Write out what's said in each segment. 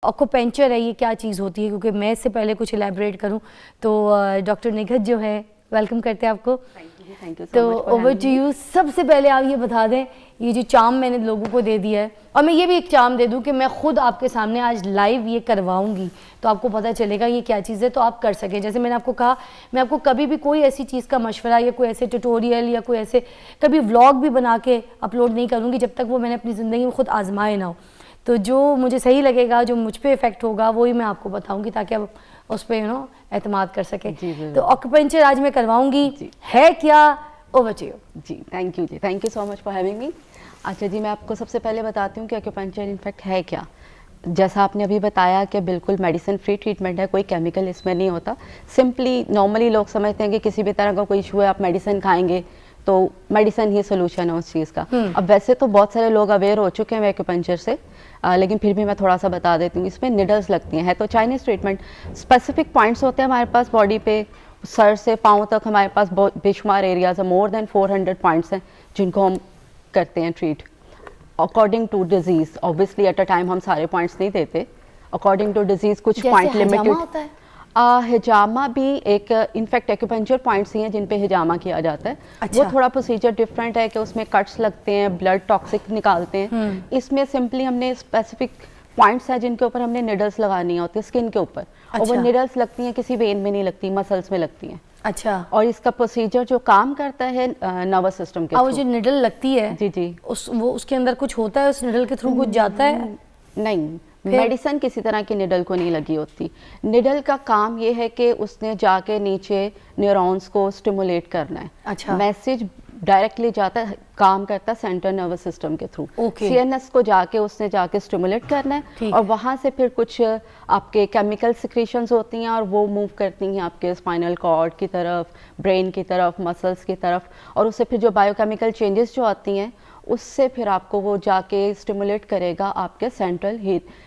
ऑक्यूपेंचर है, ये क्या चीज़ होती है? क्योंकि मैं इससे पहले कुछ इलेबरेट करूं तो डॉक्टर निगहत जो है, वेलकम करते हैं आपको। थैंक यू तो ओवर टू यू। सबसे पहले आप ये बता दें, ये जो चार्म मैंने लोगों को दे दिया है, और मैं ये भी एक चार्म दे दूं कि मैं खुद आपके सामने आज लाइव ये करवाऊंगी, तो आपको पता चलेगा ये क्या चीज़ है, तो आप कर सकें। जैसे मैंने आपको कहा, मैं आपको कभी भी कोई ऐसी चीज़ का मशवरा या कोई ऐसे ट्यूटोरियल या कोई ऐसे कभी व्लॉग भी बना के अपलोड नहीं करूँगी जब तक वो मैंने अपनी ज़िंदगी में खुद आजमाए ना हो। तो जो मुझे सही लगेगा, जो मुझ पे इफेक्ट होगा, वही मैं आपको बताऊंगी ताकि आप उस पर एतमाद कर सकें। तो ऑक्यूपेंचर आज मैं करवाऊंगी, है क्या? Over to you. जी थैंक यू जी, thank you so much for having me. अच्छा जी, मैं आपको सबसे पहले बताती हूँ कि एक्यूपंक्चर इनफैक्ट है क्या। जैसा आपने अभी बताया कि बिल्कुल मेडिसिन फ्री ट्रीटमेंट है, कोई केमिकल इसमें नहीं होता। सिंपली नॉर्मली लोग समझते हैं कि किसी भी तरह का कोई इशू है, आप मेडिसिन खाएंगे तो मेडिसिन ही सोल्यूशन है उस चीज़ का। अब वैसे तो बहुत सारे लोग अवेयर हो चुके हैं एक्यूपंक्चर से, लेकिन फिर भी मैं थोड़ा सा बता देती हूँ। इसमें निडल्स लगती हैं, है तो चाइनीज़ ट्रीटमेंट। स्पेसिफिक पॉइंट्स होते हैं हमारे पास बॉडी पे, सर से पाँव तक हमारे पास बेशुमार एरियाज है, मोर देन 400 पॉइंट्स हैं जिनको हम करते हैं treat according to disease. Obviously at a time हम सारे पॉइंट्स नहीं देते, अकॉर्डिंग टू डिजीज़ कुछ पॉइंट लिमिटेड। हिजामा भी एक इनफैक्ट एक्यूपंक्चर पॉइंट्स ही हैं जिन पे हिजामा किया जाता है। अच्छा। वो थोड़ा प्रोसीजर डिफरेंट है कि उसमें कट्स लगते हैं, ब्लड टॉक्सिक निकालते हैं। इसमें सिंपली हमने स्पेसिफिक पॉइंट्स हैं जिनके ऊपर हमने निडल्स लगानी होती है स्किन के ऊपर। अच्छा। और वो निडल्स लगती हैं, किसी वेन में नहीं लगती, मसल्स में लगती हैं। अच्छा। और इसका प्रोसीजर जो काम करता है नर्वस सिस्टम के थ्रू। जो निडल लगती है जी जी, वो उसके अंदर कुछ होता है, उस निडल के थ्रू कुछ जाता है? नहीं, मेडिसिन किसी तरह की निडल को नहीं लगी होती। निडल का काम ये है कि उसने जाके नीचे न्यूरॉन्स को स्टिमुलेट करना है। अच्छा। मैसेज डायरेक्टली जाता है, काम करता है सेंट्रल नर्वस सिस्टम के थ्रू। सीएनएस को जाके उसने जाके स्टिमुलेट करना है, और वहाँ से फिर कुछ आपके केमिकल सिक्रीशंस होती हैं और वो मूव करती हैं आपके स्पाइनल कॉर्ड की तरफ, ब्रेन की तरफ, मसल्स की तरफ, और उससे फिर जो बायोकेमिकल चेंजेस जो आती हैं उससे फिर आपको वो जाके स्टिमुलेट करेगा आपके सेंट्रल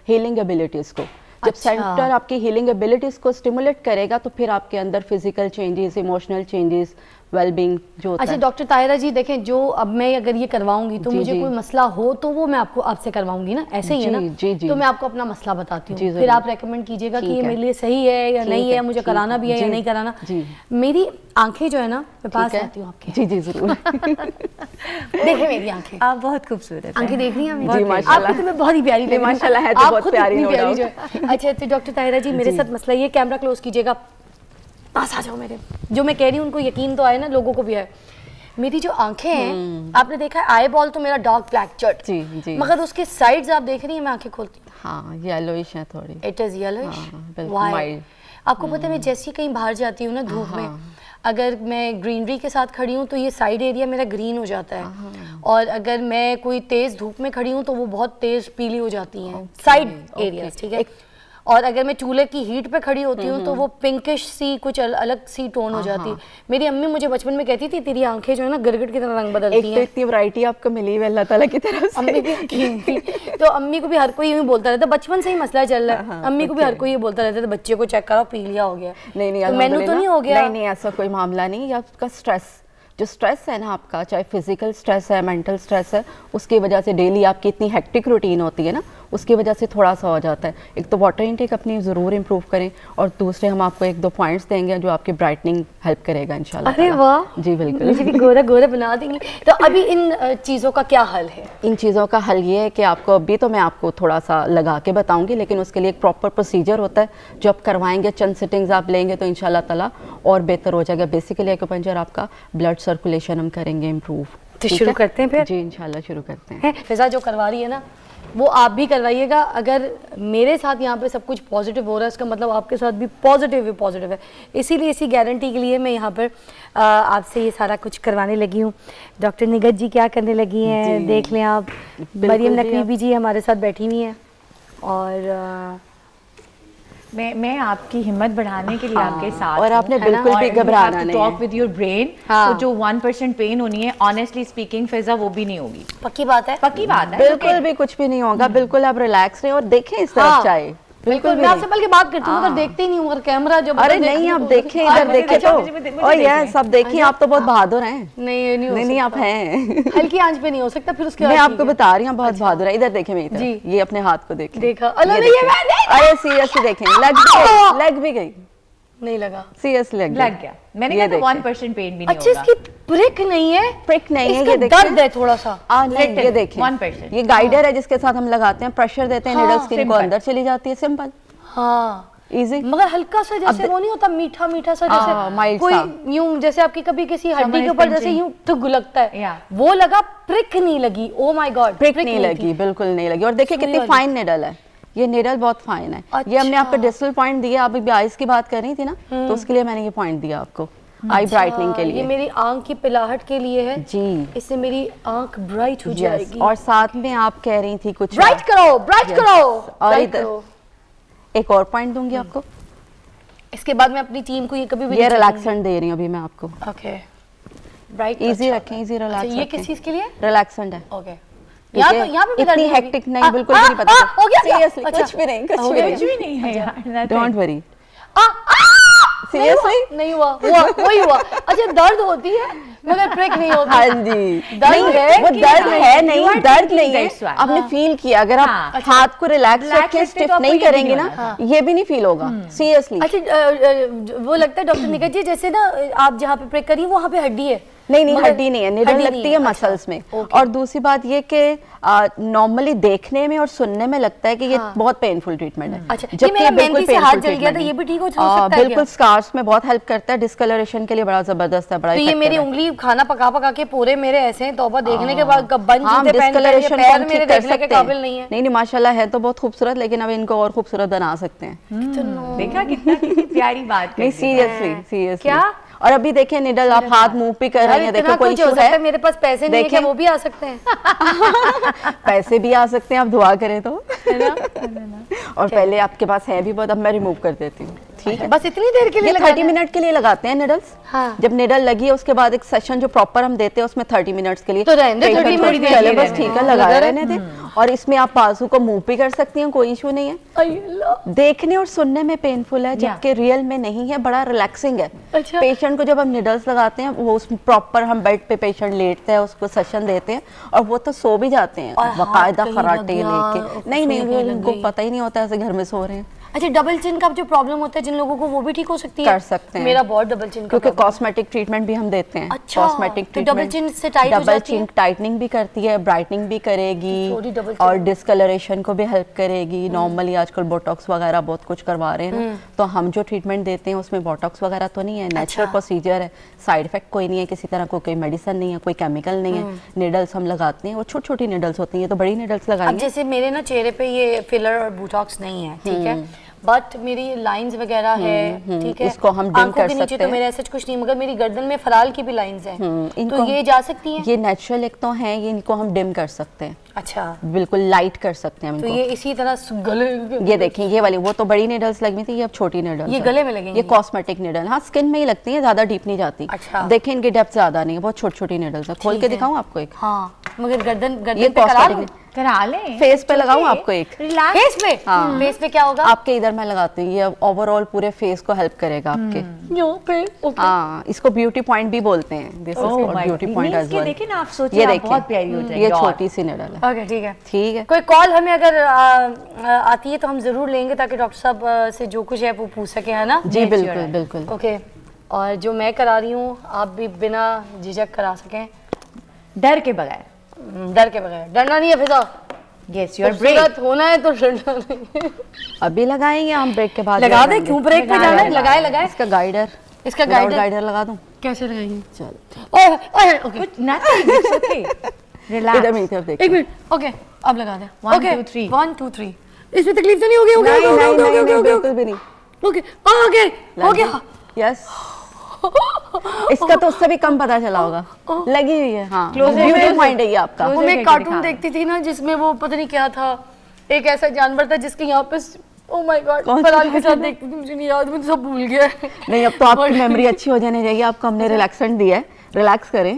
हीलिंग एबिलिटीज़ को। जब सेंटर आपकी हीलिंग एबिलिटीज़ को स्टिमुलेट करेगा तो फिर आपके अंदर physical changes, emotional changes, wellbeing जो होता है। अच्छा डॉक्टर ताहिरा जी, देखें, जो अब मैं अगर ये करवाऊंगी तो मुझे कोई मसला हो तो वो मैं आपसे करवाऊंगी ना, ऐसे ही है ना? जी जी। तो मैं आपको अपना मसला बताती हूँ, फिर आप रेकमेंड कीजिएगा कि ये मेरे लिए सही है या नहीं है, मुझे कराना भी है या नहीं कराना। मेरी आंखें जो है ना, मैं पास आती हूँ आपके। जी जी जरूर। देखिए मेरी आंखें, आप बहुत खूबसूरत आंखें देख रही हैं आपकी, तो मैं बहुत ही प्यारी, माशाल्लाह है, तो बहुत प्यारी जो है। अच्छा तो डॉक्टर ताहिरा जी, मेरे साथ मसला ये, कैमरा क्लोज कीजिएगा, पास आ जाओ मेरे। जो मैं कह रही हूँ उनको यकीन तो आए ना, लोगों को भी आए। मेरी जो आंखें हैं, आपने देखा है आई बॉल तो मेरा डार्क ब्लैक चर्ट, जी जी, मगर उसके साइड्स आप देख रही हैं, मैं आंखें खोलती हूँ, हाँ येलोइश है थोड़ी। It is yellowish. व्हाई? आपको पता है मैं जैसे कहीं बाहर जाती हूँ ना धूप में, अगर मैं ग्रीनरी के साथ खड़ी हूँ तो ये साइड एरिया मेरा ग्रीन हो जाता है, और अगर मैं कोई तेज धूप में खड़ी हूँ तो वो बहुत तेज पीली हो जाती हैं साइड एरिया। ठीक है। और अगर मैं चूल्हे की हीट पे खड़ी होती हूँ तो वो पिंकिश सी कुछ अलग सी टोन हो जाती है। मेरी अम्मी मुझे बचपन में कहती थी, तेरी आंखें जो है ना गिरगिट की तरह रंग बदलती हैं। तो इतनी वैरायटी आपको मिली है अल्लाह ताला की तरफ से। अम्मी भी तो अम्मी को भी हर कोई यूँ बोलता रहता, बचपन से ही मसला चल रहा है। अम्मी को भी हर कोई ये बोलता रहता था, बच्चे को चेक कराओ पीलिया हो गया। नहीं, तो मैंने तो नहीं हो गया। नहीं, ऐसा कोई मामला नहीं। आपका स्ट्रेस, जो स्ट्रेस है ना आपका, चाहे फिजिकल स्ट्रेस है, मेंटल स्ट्रेस है, उसकी वजह से डेली आपकी इतनी हेक्टिक रूटीन होती है ना, उसकी वजह से थोड़ा सा हो जाता है। एक तो वाटर इनटेक अपनी ज़रूर इंप्रूव करें, और दूसरे हम आपको 1-2 पॉइंट्स देंगे जो आपकी ब्राइटनिंग हेल्प करेगा इंशाल्लाह। अरे वाह, जी बिल्कुल, मुझे भी गोरा गोरा बना देंगे। तो अभी इन चीज़ों का क्या हल है? इन चीज़ों का हल ये है कि आपको अभी तो मैं आपको थोड़ा सा लगा के बताऊंगी, लेकिन उसके लिए एक प्रॉपर प्रोसीजर होता है जो आप करवाएंगे, चंद सिटिंग्स आप लेंगे तो इंशाल्लाह ताला और बेहतर हो जाएगा। बेसिकली एक्यूपंक्चर आपका ब्लड सर्कुलेशन हम करेंगे इम्प्रूव। तो शुरू करते हैं फिर? जी इंशाल्लाह शुरू करते हैं। फिजा जो करवा रही है ना, वो आप भी करवाइएगा। अगर मेरे साथ यहाँ पे सब कुछ पॉजिटिव हो रहा है, इसका मतलब आपके साथ भी पॉजिटिव है। इसीलिए इसी गारंटी के लिए मैं यहाँ पर आपसे ये सारा कुछ करवाने लगी हूँ। डॉक्टर निगहत जी क्या करने लगी हैं देख लें आप। मरियम नकवी जी हमारे साथ बैठी हुई हैं, और मैं आपकी हिम्मत बढ़ाने के लिए आपके साथ, और आपने बिल्कुल भी घबराना नहीं, टॉक विद योर ब्रेन। तो जो 1% पेन होनी है, ऑनेस्टली स्पीकिंग फिजा, वो भी नहीं होगी। पक्की बात है, पक्की बात है, बिल्कुल भी कुछ भी नहीं होगा। बिल्कुल आप रिलैक्स रहे और देखें इस तरफ चाहे। बिल्कुल मैं आपसे बल्कि बात करती हूँ मगर देखते ही नहीं हूँ, कैमरा जब अरे नहीं, आप देखें, इधर देखें तो, और यस सब देखिए, आप तो बहुत बहादुर हैं। नहीं ये नहीं हो नहीं आप हैं। हल्की आंच पे नहीं हो सकता, फिर उसके मैं बाद आपको बता रही हूँ बहुत बहादुर है। इधर देखें मेरी जी। तरफ, ये अपने हाथ को देखें, देखा अल्लाह ये ने ये देखें। अरे सीरियसली देखें, लग भी गई, नहीं लगा, सीरियसली लग गया। मैंने ये कहा देखें। 1% पेन भी नहीं अच्छा होगा। इसकी प्रिक नहीं है, प्रिक नहीं है, इसका ये देखें, दर्द है थोड़ा सा। नहीं ये Little, देखें, 1%। ये गाइडर है जिसके साथ हम लगाते हैं, प्रेशर देते हैं, हाँ, नीडल स्किन को simple। अंदर चली जाती है, सिंपल हाँ इजी। मगर हल्का सा जैसे वो नहीं होता मीठा मीठा सा, जैसे mild कोई सा। यूं जैसे आपकी कभी किसी हड्डी Someone के is ऊपर जैसे pinching। यूं ठुक लगता है, Yeah। वो लगा, प्रिक नहीं लगी। ओ माय गॉड, प्रिक नहीं लगी, बिल्कुल नहीं लगी। और देखिए सुई कितनी वाली। फाइन निडल है, ये निडल बहुत फाइन है। ये हमने अच्छा। आपको डिजिटल पॉइंट दिया, आप अभी आईज की बात कर रही थी ना, तो उसके लिए मैंने ये पॉइंट दिया आपको, आई ब्राइटनिंग के ये लिए मेरी आंख की पिलाहट के लिए है जी। इससे मेरी आंख ब्राइट हो यस, जाएगी। और साथ में आप कह रही थी कुछ ब्राइट करो, ब्राइट Yes। करो, और bright इधर करो। एक और पॉइंट दूंगी आपको, इसके बाद मैं अपनी टीम को ये कभी भी ये नहीं रिलैक्सेंट दे रही हूँ अभी मैं आपको। चूकूंगी। ओके ब्राइट इजी रखें, इजी अच्छा, रिलैक्स ये किस चीज के लिए? रिलैक्सेंट है। ओके ठीक है? यहाँ पे भी इतनी दर्द होगी? हेक्टिक नहीं, बिल्कुल भी नहीं पता। हो गया क्या? सीरियसली अच्छा। कुछ भी नहीं, कुछ हो भी गया, कुछ नहीं, भी नहीं है यार, nothing। Don't worry. Seriously Seriously? नहीं हुआ, वही हुआ। अच्छा दर्द होती है मगर प्रिक नहीं होती। हाँ जी, दर्द नहीं, है वो कि दर्द नहीं? है You नहीं, are दर्द thinking नहीं है, that's why। आपने हाँ। फील किया। अगर आप हाँ। हाथ को रिलैक्स Relax रखें, रखते स्टिफ तो आपको नहीं ये भी करेंगे नहीं ना, होगा। ये भी नहीं फील होगा सीरियसली। अच्छा वो लगता है डॉक्टर निकट जी जैसे ना आप जहाँ पे प्रिक करिए वहाँ पे हड्डी है। नहीं नहीं, मगर हड्डी नहीं है, निडल हड्डी लगती नहीं है है, मसल्स अच्छा, में। ओके। और दूसरी बात ये कि नॉर्मली देखने में और सुनने में लगता है कि ये हाँ। बहुत पेनफुल ट्रीटमेंट है। अच्छा, ये जबकि मेरा बिल्कुल मेहंदी से हाथ painful जल गया था, treatment ये है। भी ठीक हो सकता है क्या? बिल्कुल, स्कार्स में बहुत हेल्प करता है, डिस्कलरेशन के लिए बड़ा जबरदस्त है, बड़ा तो ये effective मेरी है। उंगली खाना पका पका के पूरे मेरे ऐसे हैं, तौबा देखने के बाद बंद हाँ, जूते पहन कर ये discoloration को पैर हम मेरे ठीक कर देखने के सकते हैं। काबिल नहीं है। नहीं नहीं, माशाल्लाह है तो बहुत खूबसूरत, लेकिन अब इनको और खूबसूरत बना सकते हैं। देखा कितनी प्यारी बात नहीं कर दी। Seriously, seriously. क्या? और अभी देखिए निडल आप हाथ मुंह पे कर रही हैं, देखो कोई कुछ हो इशू सकता है, है? मेरे पास पैसे नहीं है देखें। क्या वो भी आ सकते हैं? पैसे भी आ सकते हैं, आप दुआ करें तो। और पहले आपके पास है भी बहुत, अब मैं रिमूव कर देती हूँ, ठीक है? बस इतनी देर के लिए ये लगाना 30 है? मिनट के लिए लगाते हैं निडल्स। हाँ। जब निडल लगी है उसके बाद एक सेशन जो प्रॉपर हम देते हैं उसमें 30 मिनट्स के लिए तो रहने दे, 30 patient को मिनट के पहले लिए बस रहने ठीक है, दे। लगाए लगा रहने दे। और इसमें आप बाजू को मूव भी कर सकती हैं, कोई इशू नहीं है। आई अल्लाह। देखने और सुनने में पेनफुल है, जबकि रियल में नहीं है, बड़ा रिलैक्सिंग है। अच्छा। पेशेंट को जब हम निडल्स लगाते हैं वो उसमें प्रॉपर हम बेड पे पेशेंट लेटते हैं, उसको सेशन देते हैं और वो तो सो भी जाते हैं और हाथ बाकायदा कहीं खराटे लग गया, लेके। नहीं नहीं, सुई वो कहीं लग उनको गई। पता ही नहीं होता ऐसे घर में सो रहे हैं। अच्छा डबल चिन का जो प्रॉब्लम होता है जिन लोगों को, वो भी ठीक हो सकती है? कर सकते हैं। मेरा बहुत डबल चिन का क्योंकि problem है। कॉस्मेटिक ट्रीटमेंट भी हम देते हैं। अच्छा, कॉस्मेटिक तो डबल चिन से टाइट हो डबल जाती है? चिन टाइटनिंग भी करती है, ब्राइटनिंग भी करेगी Sorry, double chin। और डिस्कलरेशन को भी हेल्प करेगी। नॉर्मली आजकल बोटॉक्स वगैरह बहुत कुछ करवा रहे हैं ना, तो हम जो ट्रीटमेंट देते हैं उसमें बोटॉक्स वगैरह तो नहीं है, नेचुरल अच्छा। प्रोसीजर है, साइड इफेक्ट कोई नहीं है किसी तरह को, कोई मेडिसिन नहीं है, कोई केमिकल नहीं है। निडल्स हम लगाते हैं, वो छोटी छोटी निडल्स होती हैं, ये तो बड़ी निडल्स अब लगाएंगे। जैसे मेरे ना चेहरे पे ये फिलर और बोटॉक्स नहीं है, ठीक है, बट मेरी लाइंस वगैरह है, ठीक है, इसको हम dim आंखों कर के नीचे सकते तो हैं। मेरे ऐसा कुछ नहीं, मगर मेरी गर्दन में फराल की भी लाइंस हैं, तो इनको ये जा सकती हैं? ये नेचुरल एक तो है, ये इनको हम डिम कर सकते हैं, अच्छा, बिल्कुल लाइट कर सकते हैं हम तो इनको। ये इसी तरह गले ये देखें, ये वाली वो तो बड़ी निडल्स लगी थी, ये अब छोटी निडल्स ये है। गले में लगेंगी? ये कॉस्मेटिक निडल, हाँ स्किन में ही लगती है, ज्यादा डीप नहीं जाती। अच्छा। देखें इनकी डेप्थ ज्यादा नहीं है, बहुत छोटी छोटी निडल्स है। खोल ठीक के है। दिखाऊं आपको एक? हाँ, मगर गर्दन ये गर्दन पे करा लूं? कॉस्मेटिक करा लें। फेस पे लगाऊं आपको एक? रिलैक्स। फेस पे? हाँ। फेस पे क्या होगा? आपके इधर मैं लगाती हूँ, ये ओवरऑल पूरे फेस को हेल्प करेगा आपके। यहाँ पे? ओके। हाँ, इसको ब्यूटी पॉइंट भी बोलते हैं, this is Oh called my beauty God। Point नहीं, एज इसके वेल। देखिए ना, आप सोचिए ये आप देखिए, बहुत प्यारी हो जाएंगी ये और। छोटी सी निडल है। ओके ठीक है। ठीक है, कोई कॉल हमें अगर आती है तो हम जरूर लेंगे, ताकि डॉक्टर साहब से जो कुछ है वो पूछ सके, है ना? जी Yes, बिल्कुल you're right। बिल्कुल। ओके, और जो मैं करा रही हूँ आप भी बिना झिझक करा सकें, डर के बगैर। डर के बगैर। डरना नहीं है फिजा, यस यू आर ब्रेव। खूबसूरत होना है तो डरना नहीं है। अभी लगाएंगे हम ब्रेक के बाद? लगा दे, क्यों ब्रेक पे जाना है? लगाए लगाए। इसका गाइडर, इसका गाइडर गाइडर लगा दूं? कैसे लगाएंगे? चल ओए ओए ओके, कुछ नथिंग, इट्स ओके। इधर रिलैक्स। मेरी तरफ देख। एक मिनट। ओके, अब लगा दे। 1 ओके 2 3। 1 2 3। इसमें तकलीफ तो नहीं होगी? नहीं नहीं नहीं नहीं, ओके बिल्कुल भी नहीं। ओके ओके हो गया। यस, इसका तो उससे भी कम पता चला होगा, लगी हुई है। हाँ, Closer ब्यूटी में- पॉइंट है ये आपका। Closer वो मैं एक करके कार्टून दिखा। देखती थी ना, जिसमें वो पता नहीं क्या था, एक ऐसा जानवर था जिसके यहाँ पे, ओ माय गॉड, कौन सा फरहान के साथ देखती थी, मुझे नहीं याद, मुझे सब भूल गया है। नहीं, अब तो आपकी मेमोरी अच्छी हो जानी चाहिए, आपको हमने रिलैक्सेंट दिया है, रिलैक्स करें।